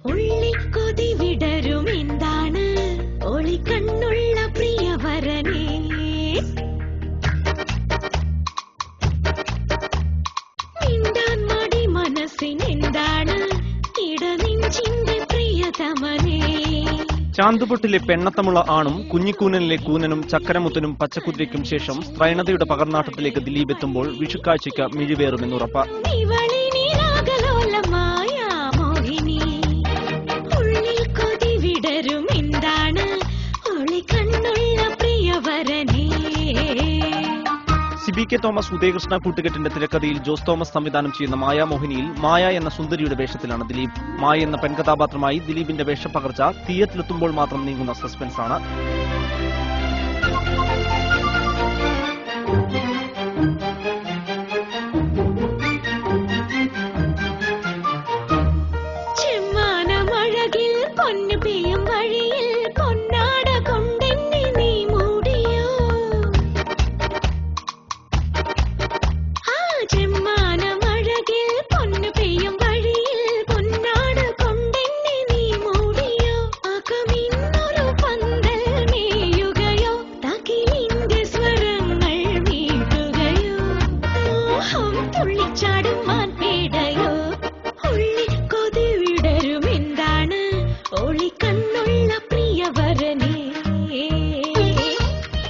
ഉള്ളിൽ കൊതി വിടരും എന്താണ് ഒളിക്കണ്ണുള്ള പ്രിയവരനേ മിണ്ടാൻ മടി മനസ്സിനെന്താണ് ഇടനെഞ്ചിന്റെ പ്രിയതമനേ. ചാന്തുപൊട്ടിലെ പെണ്ണത്തമുള്ള ആണും കുഞ്ഞിക്കൂനനിലെ കൂനനും ചക്കരമുത്തനും പച്ചക്കുതിരയ്ക്കും ശേഷം സ്ത്രൈണതയുടെ പകർനാട്ടത്തിലേക്ക് ദിലീപ് എത്തുമ്പോൾ വിഷുക്കാഴ്ചയ്ക്ക് മിഴിവേറുമെന്നുറപ്പ്. സിബി കെ തോമസ് ഉദയകൃഷ്ണ കൂട്ടുകെട്ടിന്റെ തിരക്കഥയിൽ ജോസ് തോമസ് സംവിധാനം ചെയ്യുന്ന മായാമോഹിനിയിൽ മായ എന്ന സുന്ദരിയുടെ വേഷത്തിലാണ് ദിലീപ്. മായ എന്ന പെൺകഥാപാത്രമായി ദിലീപിന്റെ വേഷപ്പകർച്ച തിയേറ്ററിലെത്തുമ്പോൾ മാത്രം നീങ്ങുന്ന സസ്പെൻസാണ്.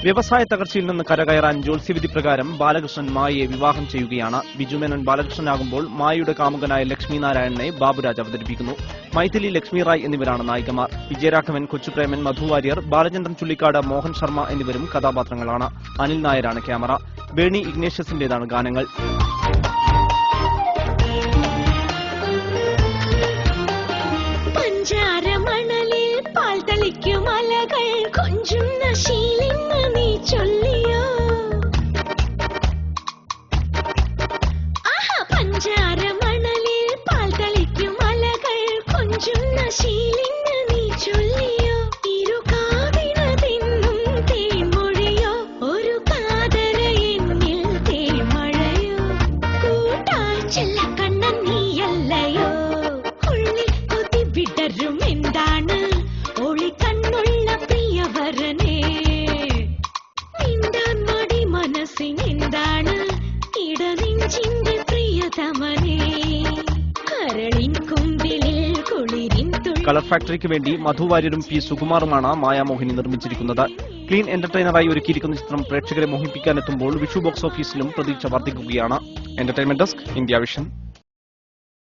വ്യവസായ തകർച്ചയിൽ നിന്ന് കരകയറാൻ ജ്യോത്സ്യവിധി പ്രകാരം ബാലകൃഷ്ണൻ മായയെ വിവാഹം ചെയ്യുകയാണ്. ബിജുമേനോൻ ബാലകൃഷ്ണനാകുമ്പോൾ മായയുടെ കാമുകനായ ലക്ഷ്മി നാരായണനെ ബാബുരാജ് അവതരിപ്പിക്കുന്നു. മൈഥിലി, ലക്ഷ്മി റായ് എന്നിവരാണ് നായികമാർ. വിജയരാഘവൻ, കൊച്ചുപ്രേമൻ, മധുവാര്യർ, ബാലചന്ദ്രൻ ചുള്ളിക്കാട്, മോഹൻ ശർമ്മ എന്നിവരും കഥാപാത്രങ്ങളാണ്. അനിൽ നായരാണ് ക്യാമറ. ബേണി ഇഗ്നേഷ്യസിന്റേതാണ് ഗാനങ്ങൾ. കളർ ഫാക്ടറിക്ക് വേണ്ടി മധുവാര്യരും പി സുകുമാറുമാണ് മായാമോഹിനി നിർമ്മിച്ചിരിക്കുന്നത്. ക്ലീൻ എന്റർടൈനറായി ഒരുക്കിയിരിക്കുന്ന ചിത്രം പ്രേക്ഷകരെ മോഹിപ്പിക്കാനെത്തുമ്പോൾ വിഷു ബോക്സ് ഓഫീസിലും പ്രതീക്ഷ വർദ്ധിക്കുകയാണ്. Entertainment desk, India vision.